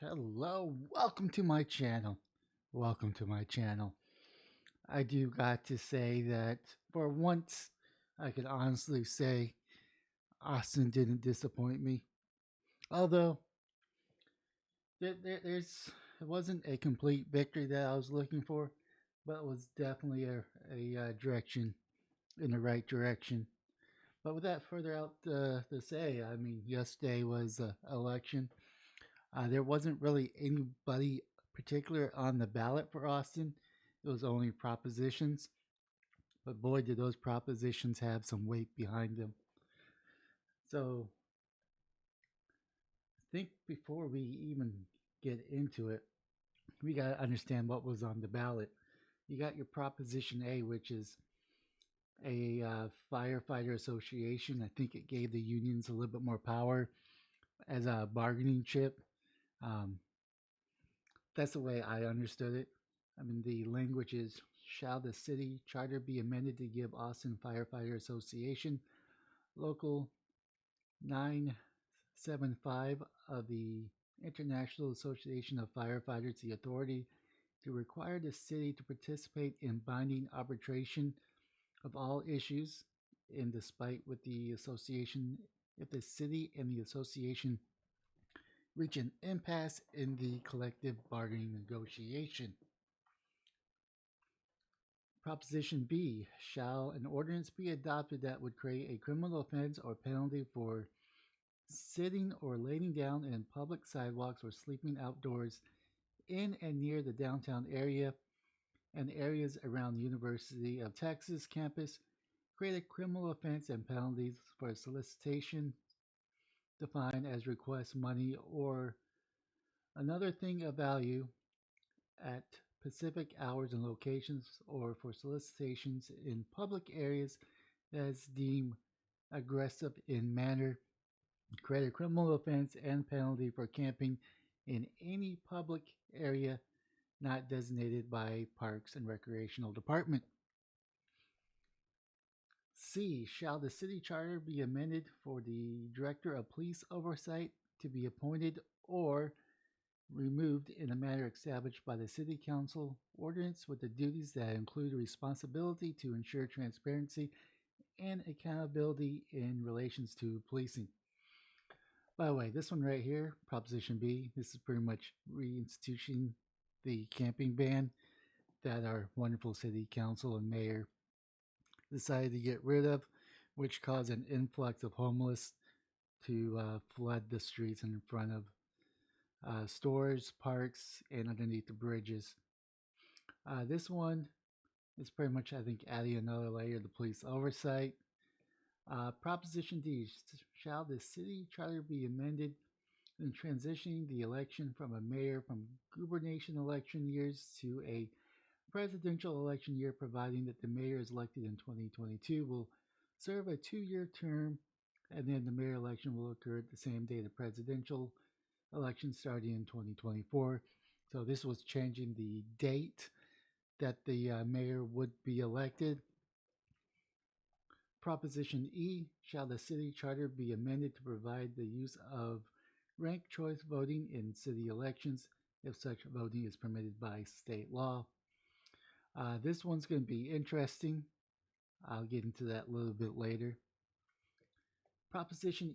Hello, welcome to my channel. Welcome to my channel. I do got to say that for once, I can honestly say Austin didn't disappoint me. Although there's it wasn't a complete victory that I was looking for, but it was definitely a direction in the right direction. But without further out to say, I mean, yesterday was election. There wasn't really anybody particular on the ballot for Austin. It was only propositions. But boy, did those propositions have some weight behind them. So I think before we even get into it, we got to understand what was on the ballot. You got your Proposition A, which is a firefighter association. I think it gave the unions a little bit more power as a bargaining chip. Um, that's the way I understood it. I mean, the language is: shall the city charter be amended to give Austin Firefighter Association Local 975 of the International Association of Firefighters the authority to require the city to participate in binding arbitration of all issues, and despite with the association, if the city and the association reach an impasse in the collective bargaining negotiation. Proposition B, shall an ordinance be adopted that would create a criminal offense or penalty for sitting or laying down in public sidewalks or sleeping outdoors in and near the downtown area and areas around the University of Texas campus, create a criminal offense and penalties for solicitation defined as request money or another thing of value at specific hours and locations or for solicitations in public areas that is deemed aggressive in manner, create a criminal offense and penalty for camping in any public area not designated by Parks and Recreational Department. C. Shall the city charter be amended for the director of police oversight to be appointed or removed in a manner established by the City Council ordinance with the duties that include responsibility to ensure transparency and accountability in relations to policing. By the way, this one right here, Proposition B, this is pretty much reinstituting the camping ban that our wonderful City Council and Mayor decided to get rid of, which caused an influx of homeless to flood the streets in front of stores, parks, and underneath the bridges. This one is pretty much, I think, adding another layer to police oversight. Proposition D, shall the city charter be amended in transitioning the election from a mayor from gubernatorial election years to a presidential election year, providing that the mayor is elected in 2022 will serve a 2-year term, and then the mayor election will occur at the same day the presidential election starting in 2024. So this was changing the date that the mayor would be elected. Proposition E, shall the city charter be amended to provide the use of ranked choice voting in city elections if such voting is permitted by state law? This one's going to be interesting. I'll get into that a little bit later. Proposition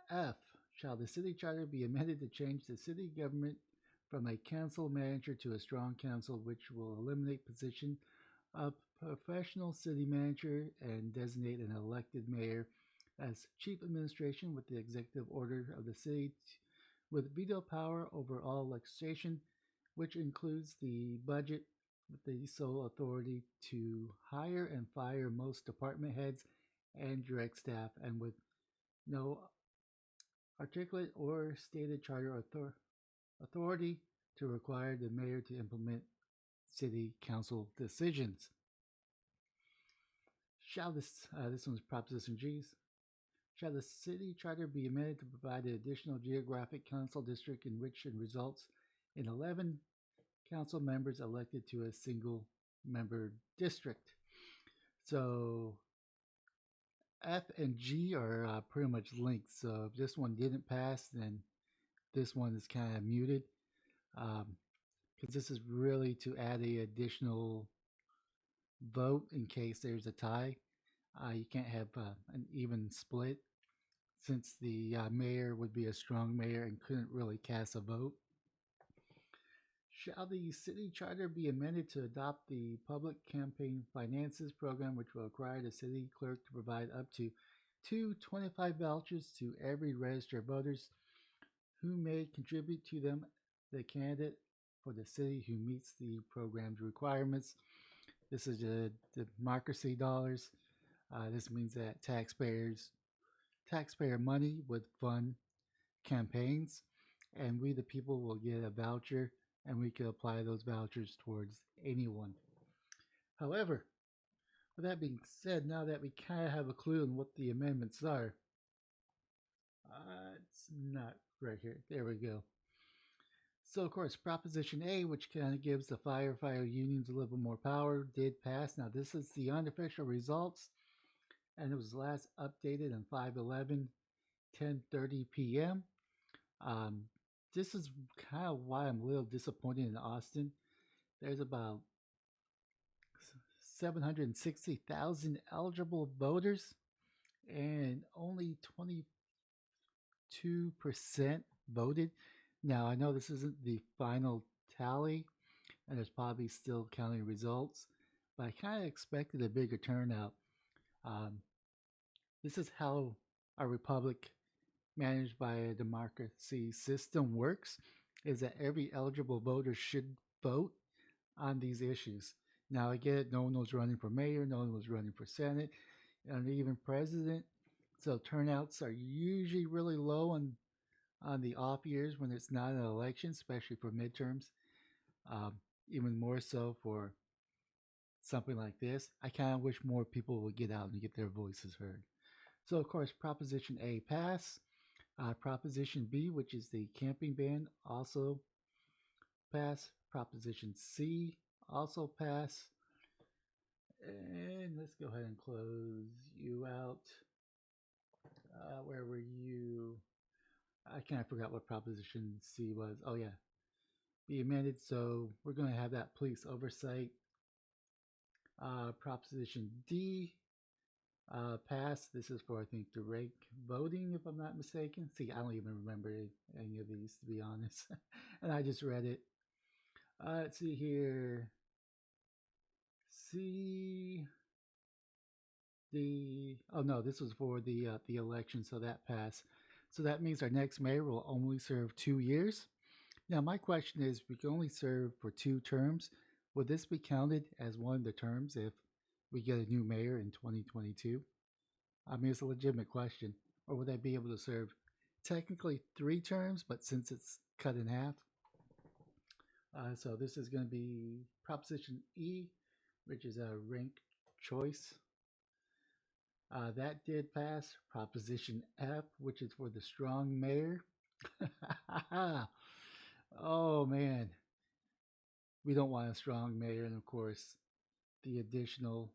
F, shall the city charter be amended to change the city government from a council manager to a strong council, which will eliminate position of professional city manager and designate an elected mayor as chief administration with the executive order of the city with veto power over all legislation, which includes the budget, with the sole authority to hire and fire most department heads and direct staff, and with no articulate or stated charter authority to require the mayor to implement city council decisions. Shall this one's Proposition G's. Shall the city charter be amended to provide an additional geographic council district in which it results in 11 council members elected to a single member district? So F and G are pretty much linked. So if this one didn't pass, then this one is kind of muted because this is really to add a additional vote in case there's a tie. You can't have an even split since the mayor would be a strong mayor and couldn't really cast a vote. Shall the city charter be amended to adopt the public campaign finances program, which will require the city clerk to provide up to 225 vouchers to every registered voters who may contribute to them, the candidate for the city who meets the program's requirements. This is the democracy dollars. This means that taxpayer money would fund campaigns, and we, the people, will get a voucher, and we can apply those vouchers towards anyone. However, with that being said, now that we kind of have a clue on what the amendments are, it's not right here. There we go. So, of course, Proposition A, which kind of gives the firefighter unions a little more power, did pass. Now, this is the unofficial results, and it was last updated on 5/11, 10:30 p.m. Um, this is kind of why I'm a little disappointed in Austin. There's about 760,000 eligible voters, and only 22% voted. Now, I know this isn't the final tally, and there's probably still counting results, but I kind of expected a bigger turnout. Um, this is how our republic, managed by a democracy system, works: is that every eligible voter should vote on these issues. Now, I get it, no one was running for mayor, no one was running for senate, and even president. So turnouts are usually really low on the off years when it's not an election, especially for midterms. Um, Even more so for something like this. I kind of wish more people would get out and get their voices heard. So, of course, Proposition A passed. Proposition B, which is the camping ban, also passed. Proposition C also passed. And let's go ahead and close you out. Where were you? I kind of forgot what Proposition C was. Oh, yeah. Be amended. So we're going to have that police oversight. Proposition D passed. This is for, I think, direct voting, if I'm not mistaken. See, I don't even remember any of these, to be honest. And I just read it. Let's see here. See the oh no, this was for the election, so that passed. So that means our next mayor will only serve 2 years. Now, my question is, we can only serve for 2 terms. Would this be counted as one of the terms if we get a new mayor in 2022? I mean, it's a legitimate question. Or would I be able to serve technically 3 terms, but since it's cut in half? So this is going to be Proposition E, which is a ranked choice. That did pass. Proposition F, which is for the strong mayor. Oh man, we don't want a strong mayor, and of course, the additional,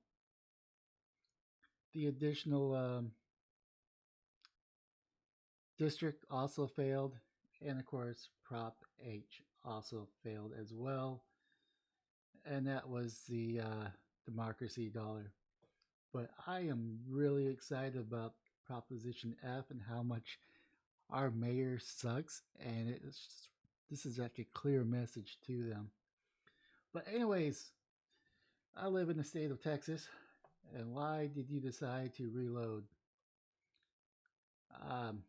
the additional district also failed, and of course, Prop H also failed as well, and that was the democracy dollar. But I am really excited about Proposition F and how much our mayor sucks, and this is like a clear message to them. But anyways, I live in the state of Texas, and why did you decide to reload? Um,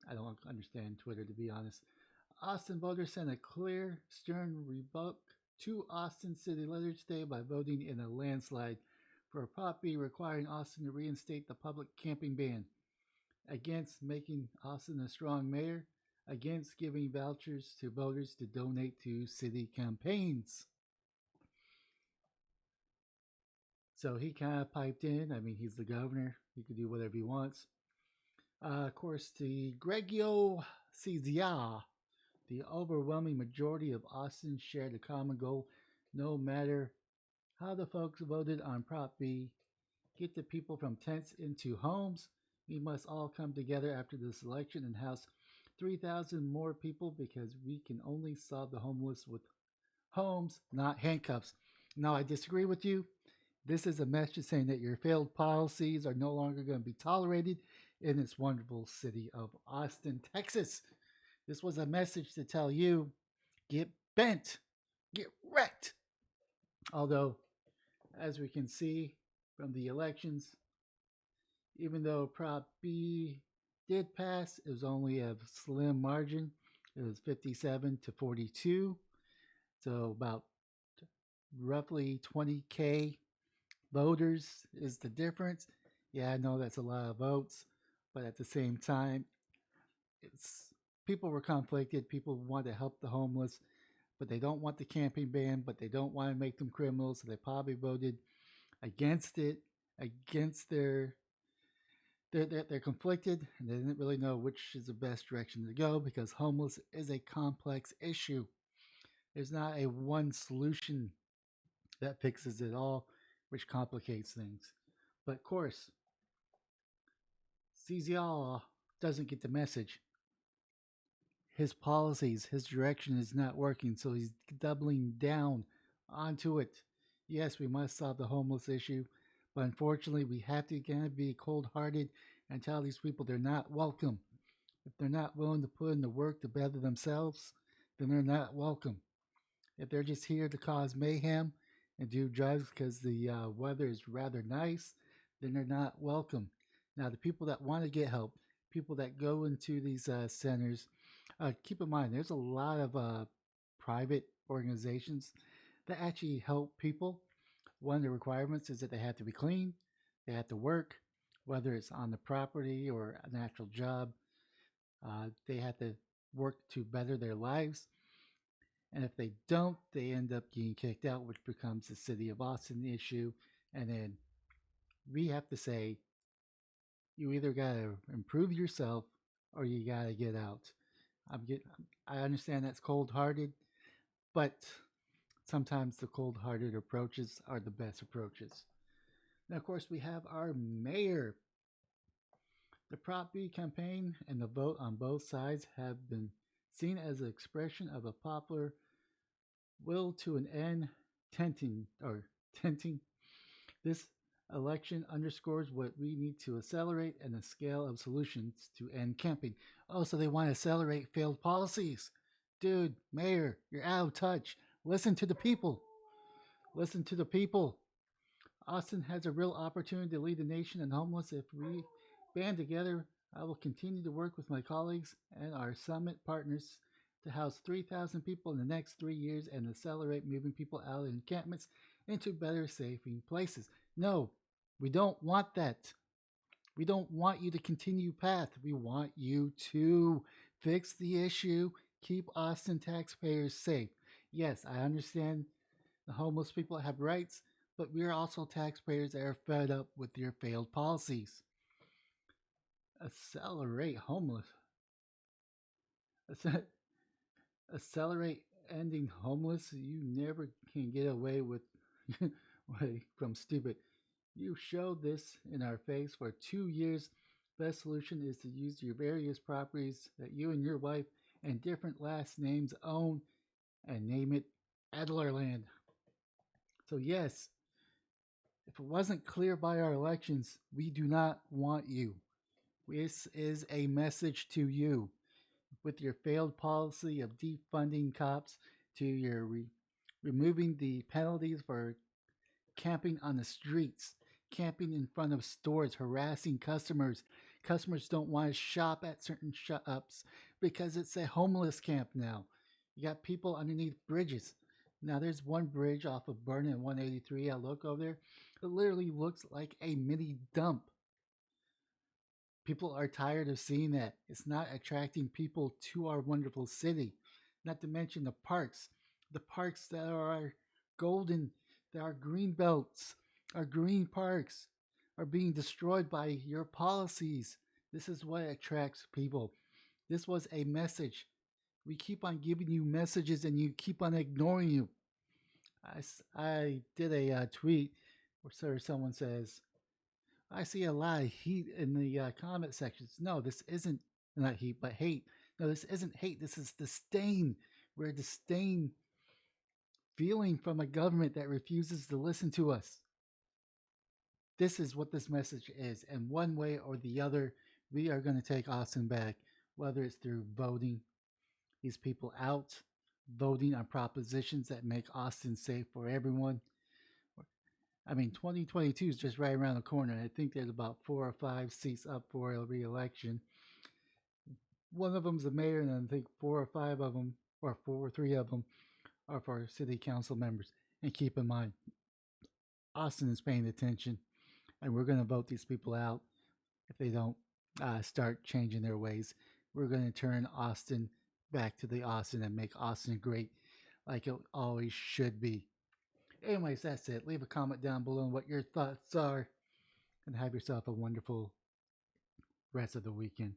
I don't understand Twitter, to be honest. Austin voters sent a clear, stern rebuke to Austin City leaders today by voting in a landslide for a Prop B requiring Austin to reinstate the public camping ban, against making Austin a strong mayor, against giving vouchers to voters to donate to city campaigns. So he kind of piped in. I mean, he's the governor. He can do whatever he wants. Of course, the Gregio Cizia, the overwhelming majority of Austin shared a common goal. No matter how the folks voted on Prop B, get the people from tents into homes. We must all come together after this election and House 3,000 more people because we can only solve the homeless with homes, not handcuffs. Now, I disagree with you. This is a message saying that your failed policies are no longer going to be tolerated in this wonderful city of Austin, Texas. This was a message to tell you get bent, get wrecked. Although, as we can see from the elections, even though Prop B did pass, it was only a slim margin. It was 57 to 42. So about roughly 20K voters is the difference. Yeah, I know that's a lot of votes, but at the same time, it's people were conflicted. People want to help the homeless, but they don't want the camping ban, but they don't want to make them criminals. So they probably voted against it, against they're conflicted, and they didn't really know which is the best direction to go because homeless is a complex issue. There's not a one solution that fixes it all, which complicates things. But of course, CZL doesn't get the message. His policies, his direction is not working, so he's doubling down onto it. Yes, we must solve the homeless issue, but unfortunately, we have to again be cold hearted and tell these people they're not welcome. If they're not willing to put in the work to better themselves, then they're not welcome. If they're just here to cause mayhem and do drugs because the weather is rather nice, then they're not welcome. Now, the people that want to get help, people that go into these centers, keep in mind there's a lot of private organizations that actually help people. One of the requirements is that they have to be clean, they have to work, whether it's on the property or an actual job. They have to work to better their lives. And if they don't, they end up getting kicked out, which becomes the city of Austin issue. And then we have to say, you either got to improve yourself or you got to get out. I understand that's cold hearted, but sometimes the cold hearted approaches are the best approaches. Now, of course, we have our mayor. The Prop B campaign and the vote on both sides have been seen as an expression of a popular will to an end tenting. This election underscores what we need to accelerate and the scale of solutions to end camping. Oh, so they want to accelerate failed policies. Dude, mayor, you're out of touch. Listen to the people. Listen to the people. Austin has a real opportunity to lead the nation and homeless. If we band together, I will continue to work with my colleagues and our summit partners to house 3,000 people in the next 3 years and accelerate moving people out of encampments into better, safer places. No, we don't want that. We don't want you to continue path. We want you to fix the issue, keep Austin taxpayers safe. Yes, I understand the homeless people have rights, but we are also taxpayers that are fed up with your failed policies. Accelerate homeless. Accelerate ending homeless. You never can get away with from stupid. You showed this in our face for 2 years. Best solution is to use your various properties that you and your wife and different last names own and name it Adlerland. So yes, if it wasn't clear by our elections, we do not want you. This is a message to you. With your failed policy of defunding cops to your removing the penalties for camping on the streets, camping in front of stores, harassing customers. Customers don't want to shop at certain shops because it's a homeless camp now. You got people underneath bridges. Now there's one bridge off of Burn and 183. I look over there. It literally looks like a mini dump. People are tired of seeing that. It's not attracting people to our wonderful city. Not to mention the parks that are golden, that are green belts, our green parks are being destroyed by your policies. This is what attracts people. This was a message. We keep on giving you messages and you keep on ignoring you. I did a tweet where someone says, I see a lot of heat in the comment sections. No, this isn't not heat, but hate. No, this isn't hate. This is disdain. We're disdain feeling from a government that refuses to listen to us. This is what this message is. And one way or the other, we are going to take Austin back, whether it's through voting these people out, voting on propositions that make Austin safe for everyone. I mean, 2022 is just right around the corner. I think there's about 4 or 5 seats up for a re-election. One of them's the mayor, and I think 4 or 5 of them, or 4 or 3 of them, are for city council members. And keep in mind, Austin is paying attention, and we're going to vote these people out if they don't start changing their ways. We're going to turn Austin back to the Austin and make Austin great like it always should be. Anyways, that's it. Leave a comment down below on what your thoughts are, and have yourself a wonderful rest of the weekend.